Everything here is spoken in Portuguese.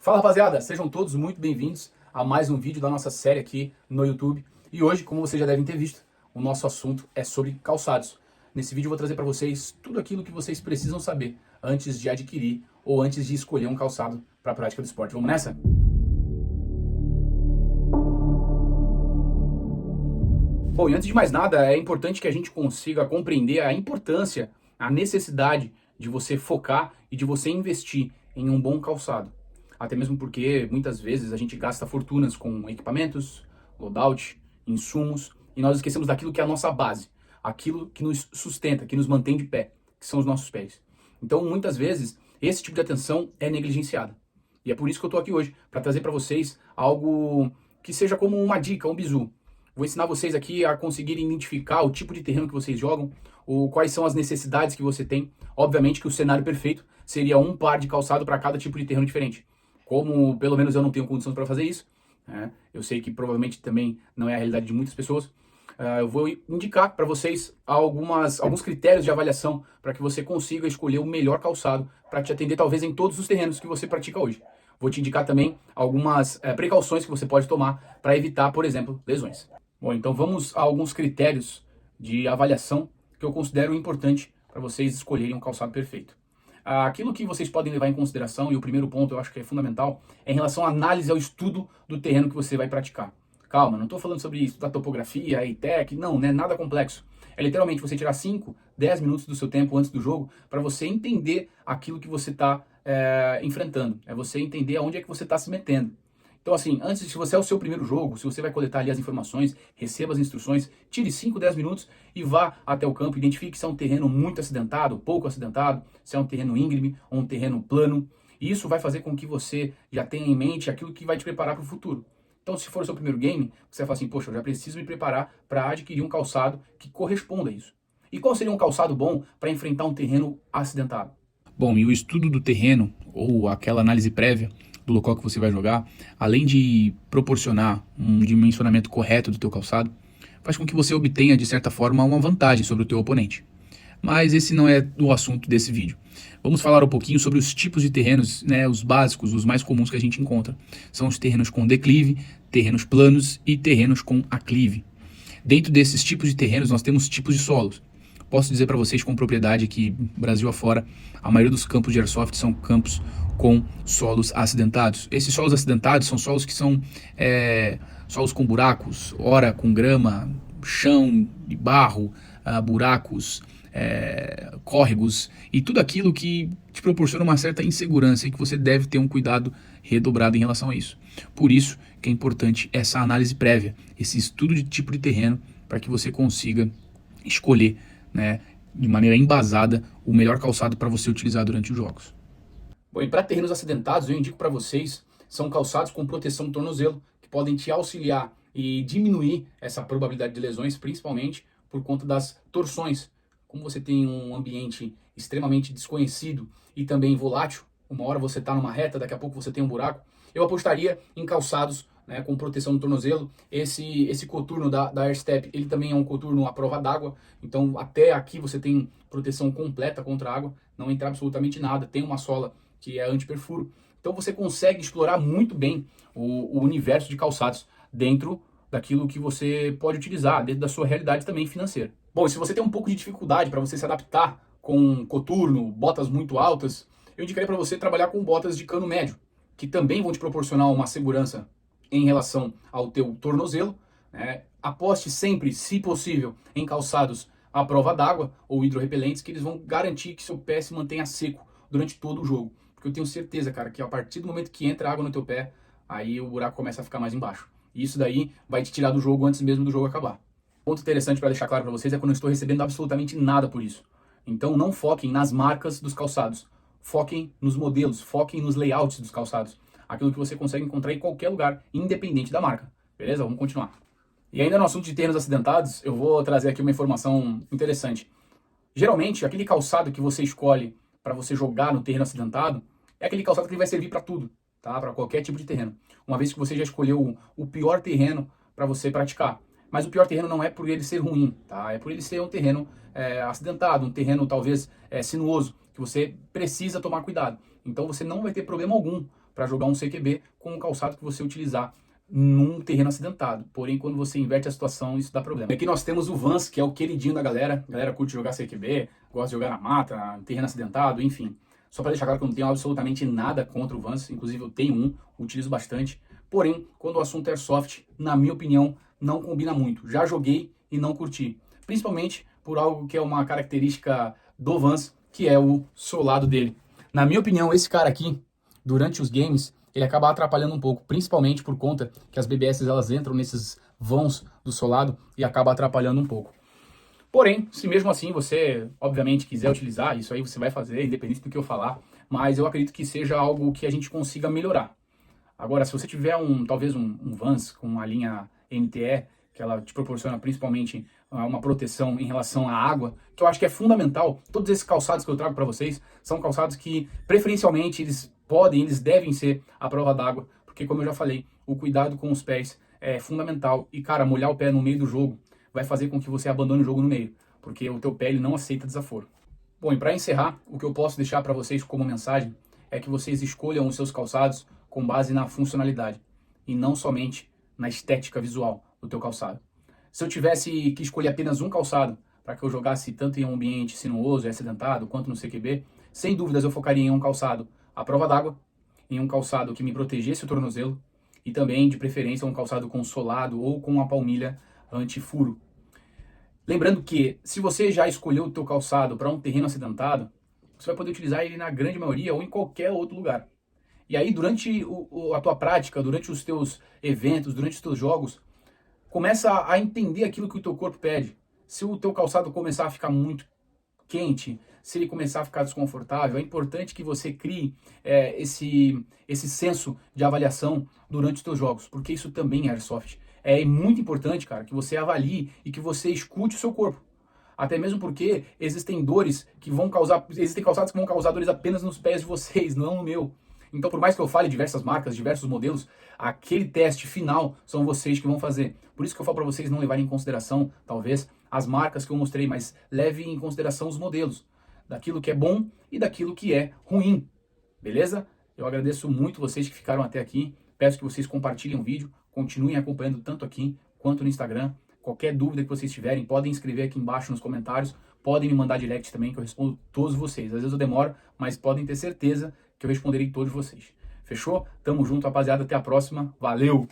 Fala rapaziada, sejam todos muito bem-vindos a mais um vídeo da nossa série aqui no YouTube. E hoje, como vocês já devem ter visto, o nosso assunto é sobre calçados. Nesse vídeo eu vou trazer para vocês tudo aquilo que vocês precisam saber antes de adquirir ou antes de escolher um calçado para a prática do esporte. Vamos nessa? Bom, e antes de mais nada, é importante que a gente consiga compreender a importância, a necessidade de você focar e de você investir em um bom calçado. Até mesmo porque muitas vezes a gente gasta fortunas com equipamentos, loadout, insumos, e nós esquecemos daquilo que é a nossa base, aquilo que nos sustenta, que nos mantém de pé, que são os nossos pés. Então, muitas vezes, esse tipo de atenção é negligenciada. E é por isso que eu estou aqui hoje, para trazer para vocês algo que seja como uma dica, um bizu. Vou ensinar vocês aqui a conseguirem identificar o tipo de terreno que vocês jogam, quais são as necessidades que você tem. Obviamente que o cenário perfeito seria um par de calçado para cada tipo de terreno diferente. Como pelo menos eu não tenho condições para fazer isso, né? Eu sei que provavelmente também não é a realidade de muitas pessoas. Eu vou indicar para vocês alguns critérios de avaliação para que você consiga escolher o melhor calçado para te atender talvez em todos os terrenos que você pratica hoje. Vou te indicar também algumas precauções que você pode tomar para evitar, por exemplo, lesões. Bom, então vamos a alguns critérios de avaliação que eu considero importante para vocês escolherem um calçado perfeito. Aquilo que vocês podem levar em consideração, e o primeiro ponto eu acho que é fundamental, é em relação à análise ao estudo do terreno que você vai praticar. Calma, não estou falando sobre estudar topografia, EITEC, não é nada complexo. É literalmente você tirar 5, 10 minutos do seu tempo antes do jogo para você entender aquilo que você está enfrentando. É você entender aonde é que você está se metendo. Então assim, antes, se você é o seu primeiro jogo, se você vai coletar ali as informações, receba as instruções, tire 5, 10 minutos e vá até o campo, identifique se é um terreno muito acidentado, pouco acidentado, se é um terreno íngreme ou um terreno plano. E isso vai fazer com que você já tenha em mente aquilo que vai te preparar para o futuro. Então, se for o seu primeiro game, você vai falar assim, poxa, eu já preciso me preparar para adquirir um calçado que corresponda a isso. E qual seria um calçado bom para enfrentar um terreno acidentado? Bom, e o estudo do terreno, ou aquela análise prévia do local que você vai jogar, além de proporcionar um dimensionamento correto do teu calçado, faz com que você obtenha, de certa forma, uma vantagem sobre o teu oponente. Mas esse não é o assunto desse vídeo. Vamos falar um pouquinho sobre os tipos de terrenos, né, os básicos, os mais comuns que a gente encontra. São os terrenos com declive, terrenos planos e terrenos com aclive. Dentro desses tipos de terrenos, nós temos tipos de solos. Posso dizer para vocês com propriedade que, Brasil afora, a maioria dos campos de airsoft são campos com solos acidentados. Esses solos acidentados são solos que são solos com buracos, ora com grama, chão de barro, buracos, córregos e tudo aquilo que te proporciona uma certa insegurança e que você deve ter um cuidado redobrado em relação a isso. Por isso que é importante essa análise prévia, esse estudo de tipo de terreno, para que você consiga escolher, né, de maneira embasada, o melhor calçado para você utilizar durante os jogos. Bom, e para terrenos acidentados, eu indico para vocês, são calçados com proteção do tornozelo, que podem te auxiliar e diminuir essa probabilidade de lesões, principalmente por conta das torções. Como você tem um ambiente extremamente desconhecido e também volátil, uma hora você está numa reta, daqui a pouco você tem um buraco, eu apostaria em calçados, né, com proteção do tornozelo. Esse coturno da Airstep, ele também é um coturno à prova d'água, então até aqui você tem proteção completa contra a água, não entra absolutamente nada, tem uma sola que é anti-perfuro. Então você consegue explorar muito bem o universo de calçados dentro daquilo que você pode utilizar, dentro da sua realidade também financeira. Bom, e se você tem um pouco de dificuldade para você se adaptar com coturno, botas muito altas, eu indicaria para você trabalhar com botas de cano médio, que também vão te proporcionar uma segurança em relação ao teu tornozelo, né? Aposte sempre, se possível, em calçados à prova d'água ou hidrorrepelentes, que eles vão garantir que seu pé se mantenha seco durante todo o jogo. Porque eu tenho certeza, cara, que a partir do momento que entra água no teu pé, aí o buraco começa a ficar mais embaixo. E isso daí vai te tirar do jogo antes mesmo do jogo acabar. Ponto interessante para deixar claro para vocês é que eu não estou recebendo absolutamente nada por isso. Então não foquem nas marcas dos calçados. Foquem nos modelos, foquem nos layouts dos calçados. Aquilo que você consegue encontrar em qualquer lugar, independente da marca. Beleza? Vamos continuar. E ainda no assunto de terrenos acidentados, eu vou trazer aqui uma informação interessante. Geralmente, aquele calçado que você escolhe para você jogar no terreno acidentado é aquele calçado que vai servir para tudo, tá? Para qualquer tipo de terreno. Uma vez que você já escolheu o pior terreno para você praticar. Mas o pior terreno não é por ele ser ruim, tá? É por ele ser um terreno acidentado, um terreno talvez sinuoso, que você precisa tomar cuidado. Então você não vai ter problema algum para jogar um CQB com um calçado que você utilizar num terreno acidentado. Porém, quando você inverte a situação, isso dá problema. Aqui nós temos o Vans, que é o queridinho da galera. A galera curte jogar CQB, gosta de jogar na mata, terreno acidentado, enfim. Só para deixar claro que eu não tenho absolutamente nada contra o Vans, inclusive eu tenho um, utilizo bastante. Porém, quando o assunto é Airsoft, na minha opinião, não combina muito. Já joguei e não curti. Principalmente por algo que é uma característica do Vans, que é o solado dele. Na minha opinião, esse cara aqui, durante os games, ele acaba atrapalhando um pouco, principalmente por conta que as BBS elas entram nesses vãos do solado e acaba atrapalhando um pouco. Porém, se mesmo assim você, obviamente, quiser utilizar, isso aí você vai fazer, independente do que eu falar, mas eu acredito que seja algo que a gente consiga melhorar. Agora, se você tiver talvez um Vans com uma linha MTE, que ela te proporciona principalmente uma proteção em relação à água, que eu acho que é fundamental. Todos esses calçados que eu trago para vocês são calçados que, preferencialmente, eles devem ser à prova d'água, porque, como eu já falei, o cuidado com os pés é fundamental. E, cara, molhar o pé no meio do jogo vai fazer com que você abandone o jogo no meio, porque o teu pé ele não aceita desaforo. Bom, e para encerrar, o que eu posso deixar para vocês como mensagem é que vocês escolham os seus calçados com base na funcionalidade e não somente na estética visual do teu calçado. Se eu tivesse que escolher apenas um calçado para que eu jogasse tanto em um ambiente sinuoso e acidentado quanto no CQB, sem dúvidas eu focaria em um calçado à prova d'água, em um calçado que me protegesse o tornozelo e também, de preferência, um calçado com solado ou com uma palmilha anti-furo. Lembrando que, se você já escolheu o teu calçado para um terreno acidentado, você vai poder utilizar ele na grande maioria ou em qualquer outro lugar. E aí, durante a tua prática, durante os teus eventos, durante os teus jogos, começa a entender aquilo que o teu corpo pede. Se o teu calçado começar a ficar muito quente, se ele começar a ficar desconfortável, é importante que você crie esse senso de avaliação durante os teus jogos, porque isso também é Airsoft. É muito importante, cara, que você avalie e que você escute o seu corpo. Até mesmo porque existem dores que vão causar, existem calçados que vão causar dores apenas nos pés de vocês, não no meu. Então, por mais que eu fale diversas marcas, diversos modelos, aquele teste final são vocês que vão fazer. Por isso que eu falo para vocês não levarem em consideração, talvez, as marcas que eu mostrei, mas levem em consideração os modelos, daquilo que é bom e daquilo que é ruim. Beleza? Eu agradeço muito vocês que ficaram até aqui. Peço que vocês compartilhem o vídeo, continuem acompanhando tanto aqui quanto no Instagram. Qualquer dúvida que vocês tiverem, podem escrever aqui embaixo nos comentários, podem me mandar direct também, que eu respondo todos vocês. Às vezes eu demoro, mas podem ter certeza que eu responderei todos vocês. Fechou? Tamo junto, rapaziada. Até a próxima. Valeu!